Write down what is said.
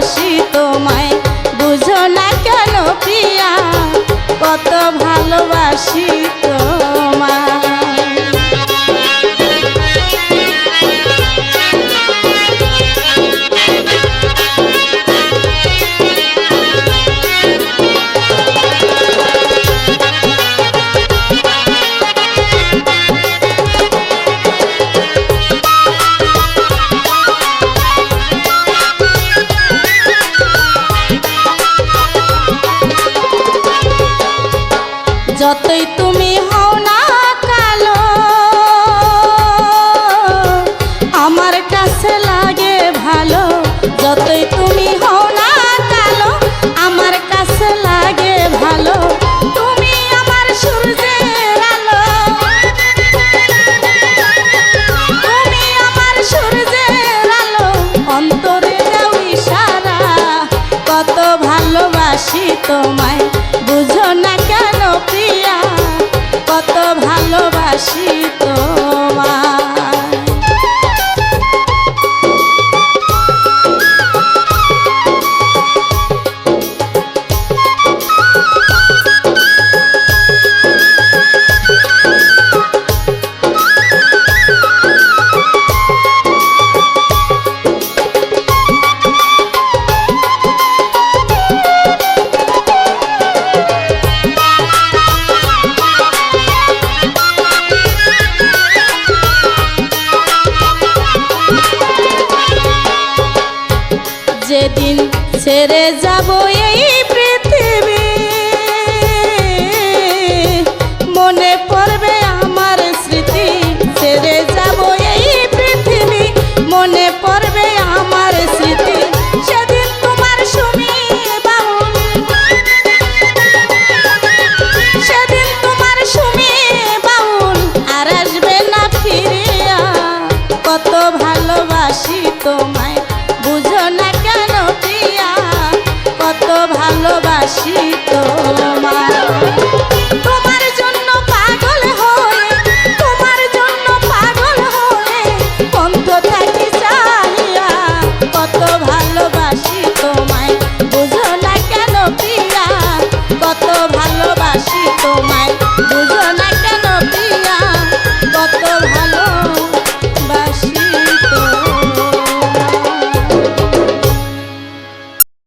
ভালোবাসি তোমায়, বুঝো না কেন প্রিয়া, কত ভালোবাসি তোমায়। যতই তুমি হও না কালো, আমার কাছে লাগে ভালো। যতই তুমি হও না কালো, আমার কাছে লাগে ভালো। তুমি আমার সূর্যের আলো, তুমি আমার সূর্যের আলো, অন্তরে দাও ইশারা, কত ভালোবাসি তোমায়, বুঝো না কেন প্রিয়া, কত ভালোবাসি তোমায়। যেদিন ছেড়ে যাব এই পৃথিবী, মনে পড়বে আমার স্মৃতি। ছেড়ে যাব এই পৃথিবী, মনে পড়বে আমার স্মৃতি। সেদিন তোমার সুমি বাউল, সেদিন তোমার সুমি বাউল আর আসবে না ফিরিয়া, কত ভালোবাসি তোমায়।